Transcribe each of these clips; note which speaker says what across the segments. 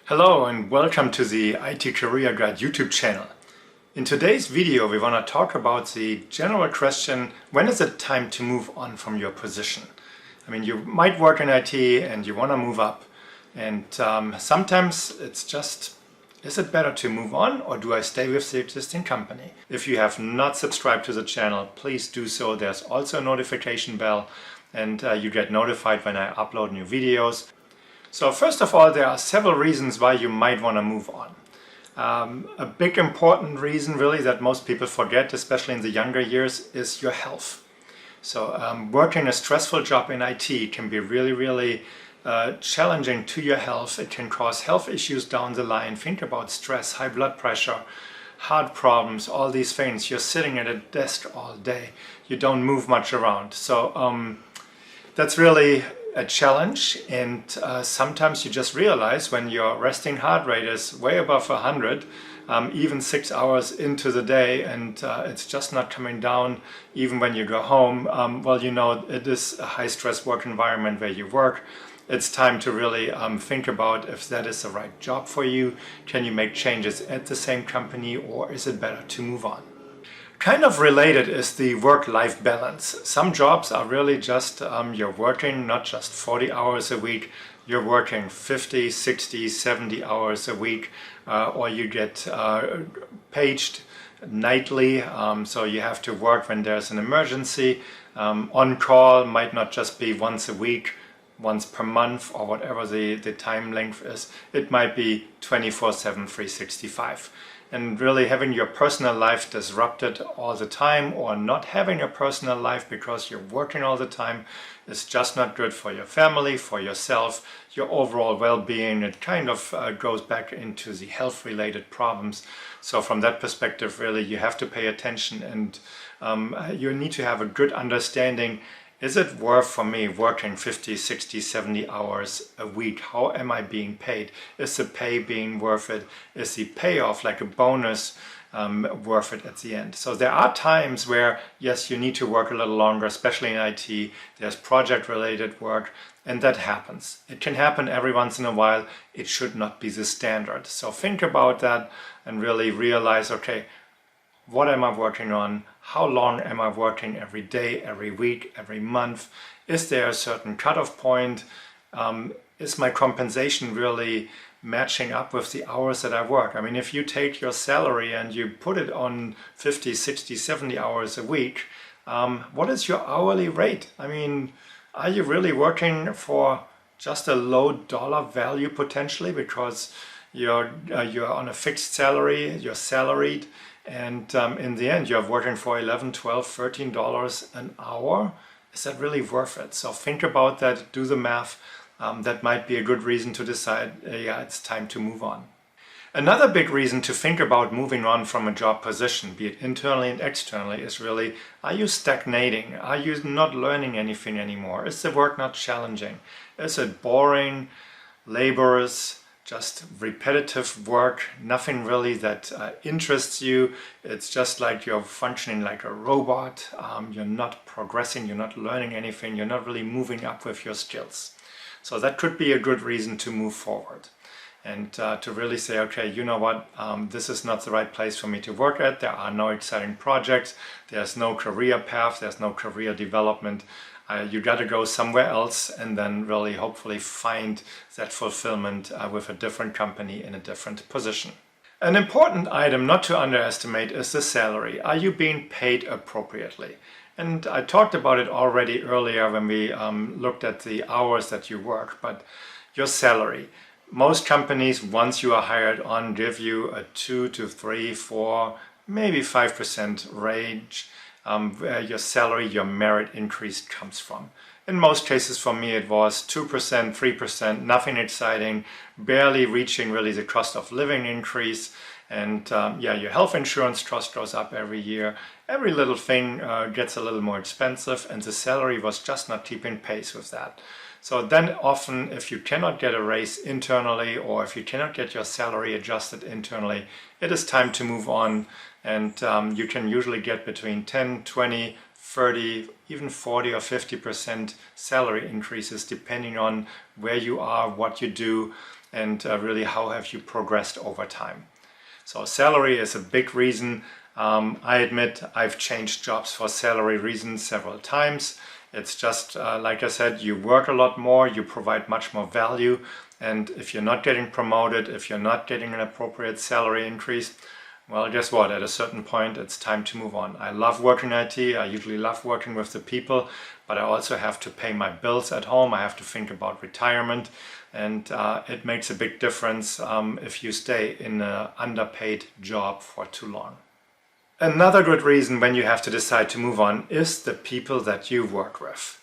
Speaker 1: Hello and welcome to the IT Career Guide YouTube channel. In today's video we want to talk about the general question, when is it time to move on from your position? I mean, you might work in IT and you want to move up, and sometimes it's just, is it better to move on or do I stay with the existing company? If you have not subscribed to the channel, please do so. There's also a notification bell and you get notified when I upload new videos. So first of all, there are several reasons why you might want to move on. A big important reason really that most people forget, especially in the younger years, is your health. So working a stressful job in IT can be really challenging to your health. It can cause health issues down the line. Think about stress, high blood pressure, heart problems, all these things. You're sitting at a desk all day. You don't move much around. So that's really a challenge, and sometimes you just realize when your resting heart rate is way above 100, even 6 hours into the day, and it's just not coming down even when you go home. Well, you know, it is a high stress work environment where you work. It's time to really think about if that is the right job for you. Can you make changes at the same company, or is it better to move on? Kind of related is the work-life balance. Some jobs are really just you're working not just 40 hours a week, you're working 50, 60, 70 hours a week, or you get paged nightly, so you have to work when there's an emergency. On call might not just be once a week, once per month, or whatever the time length is. It might be 24/7, 365. And really having your personal life disrupted all the time, or not having a personal life because you're working all the time, is just not good for your family, for yourself, your overall well-being. It kind of goes back into the health-related problems. So from that perspective, really, you have to pay attention, and you need to have a good understanding. Is it worth for me working 50, 60, 70 hours a week? How am I being paid? Is the pay being worth it? Is the payoff, like a bonus, worth it at the end? So there are times where, yes, you need to work a little longer, especially in IT. There's project-related work, and that happens. It can happen every once in a while. It should not be the standard. So think about that and really realize, okay, what am I working on? How long am I working every day, every week, every month? Is there a certain cutoff point? Is my compensation really matching up with the hours that I work? I mean, if you take your salary and you put it on 50, 60, 70 hours a week, what is your hourly rate? I mean, are you really working for just a low dollar value potentially because you're on a fixed salary, you're salaried, and in the end you're working for $11, $12, $13 an hour? Is that really worth it? So think about that, do the math. That might be a good reason to decide, yeah, it's time to move on. Another big reason to think about moving on from a job position, be it internally and externally, is really, are you stagnating? Are you not learning anything anymore? Is the work not challenging? Is it boring, laborious, just repetitive work, nothing really that interests you? It's just like you're functioning like a robot. You're not progressing, you're not learning anything, you're not really moving up with your skills. So that could be a good reason to move forward and to really say, okay, you know what, this is not the right place for me to work at. There are no exciting projects, there's no career path, there's no career development. You got to go somewhere else and then really hopefully find that fulfillment with a different company in a different position. An important item not to underestimate is the salary. Are you being paid appropriately? And I talked about it already earlier when we looked at the hours that you work, but your salary. Most companies, once you are hired on, give you a 2 to 3, 4, maybe 5% range where your salary, your merit increase comes from. In most cases for me it was 2%, 3%, nothing exciting, barely reaching really the cost of living increase. And yeah, your health insurance cost goes up every year. Every little thing gets a little more expensive, and the salary was just not keeping pace with that. So then often if you cannot get a raise internally, or if you cannot get your salary adjusted internally, it is time to move on. And you can usually get between 10, 20, 30, even 40 or 50% salary increases depending on where you are, what you do. and really how have you progressed over time. So salary is a big reason. I admit I've changed jobs for salary reasons several times. It's just, like I said, you work a lot more, you provide much more value, and if you're not getting promoted, if you're not getting an appropriate salary increase, well, guess what? At a certain point, it's time to move on. I love working in IT. I usually love working with the people, but I also have to pay my bills at home. I have to think about retirement, and it makes a big difference if you stay in an underpaid job for too long. Another good reason when you have to decide to move on is the people that you work with.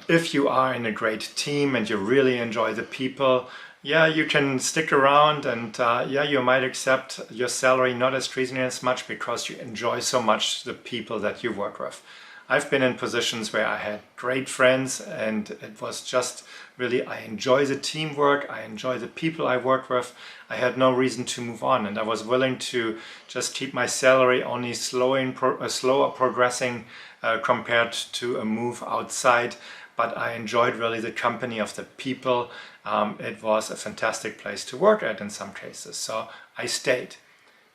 Speaker 1: If you are in a great team and you really enjoy the people, yeah, you can stick around, and yeah, you might accept your salary not as treason as much because you enjoy so much the people that you work with. I've been in positions where I had great friends, and it was just really, I enjoy the teamwork, I enjoy the people I work with. I had no reason to move on, and I was willing to just keep my salary only slower progressing compared to a move outside. But I enjoyed really the company of the people. It was a fantastic place to work at in some cases, so I stayed.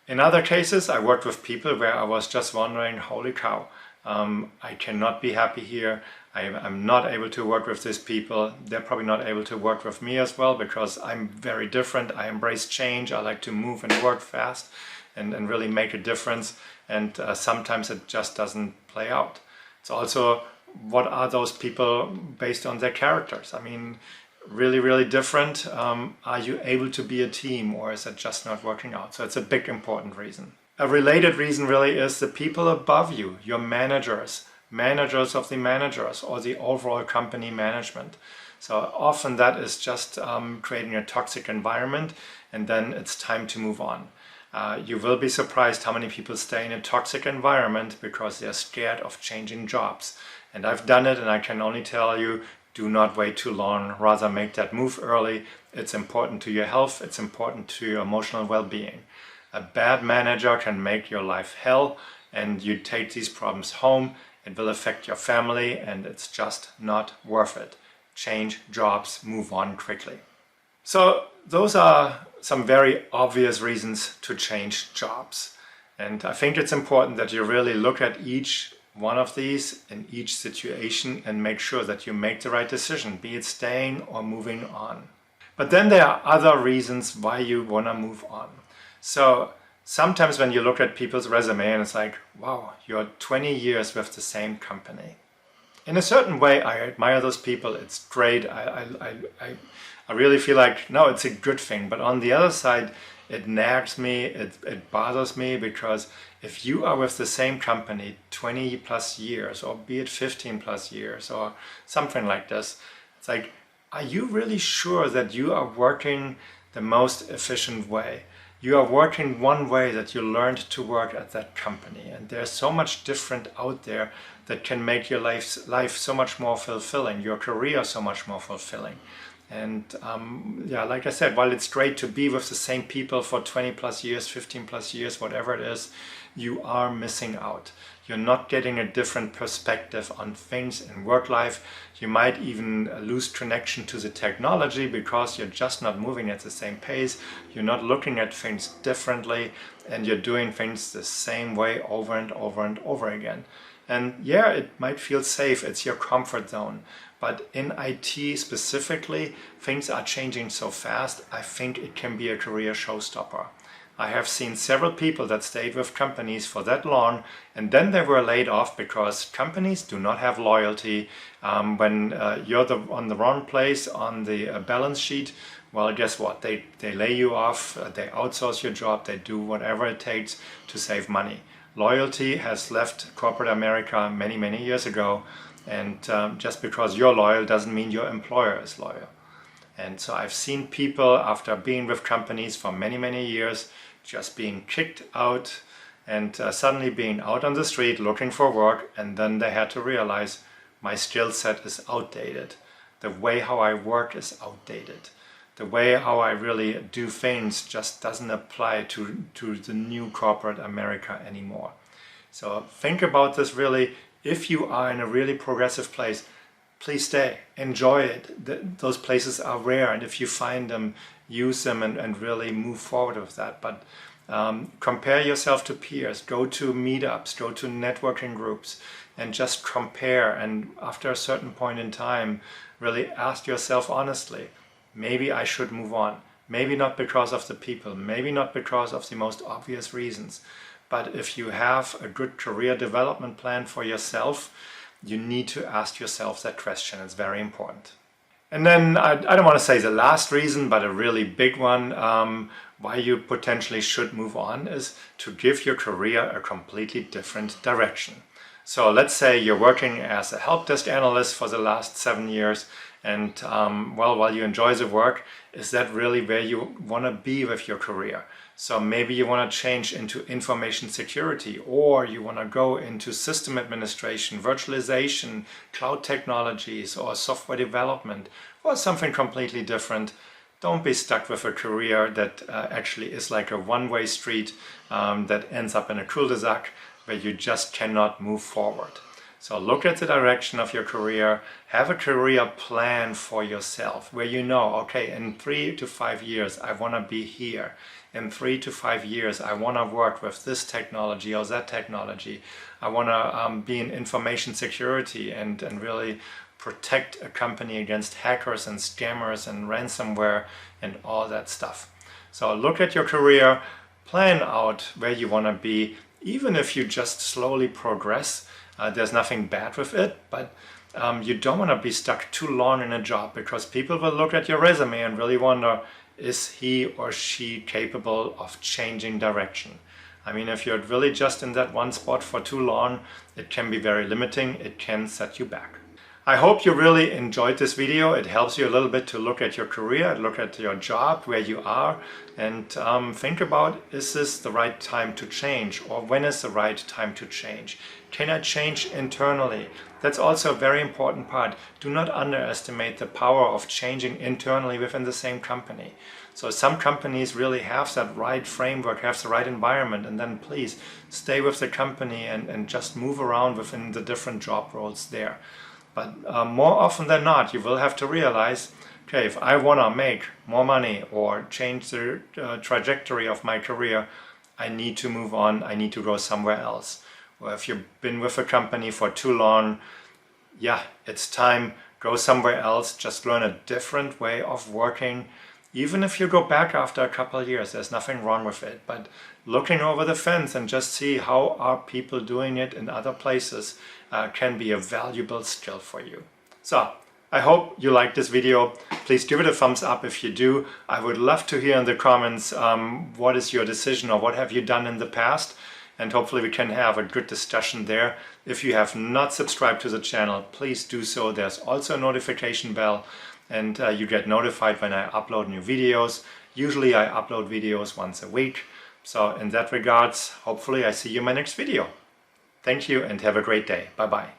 Speaker 1: In other cases, I worked with people where I was just wondering, holy cow, I cannot be happy here. I'm not able to work with these people. They're probably not able to work with me as well because I'm very different. I embrace change. I like to move and work fast and really make a difference. And sometimes it just doesn't play out. It's also, what are those people based on their characters? I mean, really, really different. Are you able to be a team, or is it just not working out? So it's a big important reason. A related reason really is the people above you, your managers of the managers, or the overall company management. So often that is just creating a toxic environment, and then it's time to move on. You will be surprised how many people stay in a toxic environment because they're scared of changing jobs. And I've done it, and I can only tell you, do not wait too long, rather make that move early. It's important to your health, it's important to your emotional well-being. A bad manager can make your life hell, and you take these problems home, it will affect your family, and it's just not worth it. Change jobs, move on quickly. So those are some very obvious reasons to change jobs. And I think it's important that you really look at each one of these in each situation and make sure that you make the right decision, be it staying or moving on. But then there are other reasons why you want to move on. So sometimes when you look at people's resume and it's like, wow, you're 20 years with the same company. In a certain way, I admire those people. It's great. I really feel like, no, it's a good thing. But on the other side, it nags me, it bothers me, because if you are with the same company 20 plus years, or be it 15 plus years, or something like this, it's like, are you really sure that you are working the most efficient way? You are working one way that you learned to work at that company, and there's so much different out there that can make your life so much more fulfilling, your career so much more fulfilling. And yeah, like I said, while it's great to be with the same people for 20 plus years, 15 plus years, whatever it is, you are missing out. You're not getting a different perspective on things in work life. You might even lose connection to the technology because you're just not moving at the same pace. You're not looking at things differently, and you're doing things the same way over and over and over again. And yeah, it might feel safe, it's your comfort zone. But in IT specifically, things are changing so fast, I think it can be a career showstopper. I have seen several people that stayed with companies for that long, and then they were laid off because companies do not have loyalty. When you're on the wrong place on the balance sheet, well, guess what? They lay you off, they outsource your job, they do whatever it takes to save money. Loyalty has left corporate America many, many years ago. And just because you're loyal doesn't mean your employer is loyal. And so I've seen people, after being with companies for many, many years, just being kicked out and suddenly being out on the street looking for work. And then they had to realize my skill set is outdated. The way how I work is outdated. The way how I really do things just doesn't apply to the new corporate America anymore. So think about this really. If you are in a really progressive place, please stay, enjoy it. Those places are rare, and if you find them, use them and really move forward with that. But compare yourself to peers, go to meetups, go to networking groups, and just compare. And after a certain point in time, really ask yourself honestly, maybe I should move on. Maybe not because of the people, maybe not because of the most obvious reasons. But if you have a good career development plan for yourself, you need to ask yourself that question. It's very important. And then I don't want to say the last reason, but a really big one why you potentially should move on is to give your career a completely different direction. So let's say you're working as a help desk analyst for the last 7 years, and while you enjoy the work, is that really where you want to be with your career? So maybe you want to change into information security, or you want to go into system administration, virtualization, cloud technologies, or software development, or something completely different. Don't be stuck with a career that actually is like a one-way street that ends up in a cul-de-sac where you just cannot move forward. So look at the direction of your career, have a career plan for yourself where you know, okay, in 3 to 5 years I want to be here. In 3 to 5 years I want to work with this technology or that technology. I want to be in information security and really protect a company against hackers and scammers and ransomware and all that stuff. So look at your career, plan out where you want to be, even if you just slowly progress. There's nothing bad with it, but you don't want to be stuck too long in a job, because people will look at your resume and really wonder, is he or she capable of changing direction? I mean, if you're really just in that one spot for too long, it can be very limiting. It can set you back. I hope you really enjoyed this video. It helps you a little bit to look at your career, look at your job, where you are, and think about, is this the right time to change, or when is the right time to change? Can I change internally? That's also a very important part. Do not underestimate the power of changing internally within the same company. So some companies really have that right framework, have the right environment, and then please stay with the company and just move around within the different job roles there. But more often than not, you will have to realize, okay, if I want to make more money or change the trajectory of my career, I need to move on, I need to go somewhere else. Or if you've been with a company for too long, yeah, it's time, go somewhere else, just learn a different way of working. Even if you go back after a couple of years, there's nothing wrong with it. But looking over the fence and just see how are people doing it in other places can be a valuable skill for you. So I hope you liked this video. Please give it a thumbs up if you do. I would love to hear in the comments what is your decision or what have you done in the past. And hopefully we can have a good discussion there. If you have not subscribed to the channel, please do so. There's also a notification bell, and you get notified when I upload new videos. Usually I upload videos once a week. So in that regards, hopefully I see you in my next video. Thank you and have a great day. Bye-bye.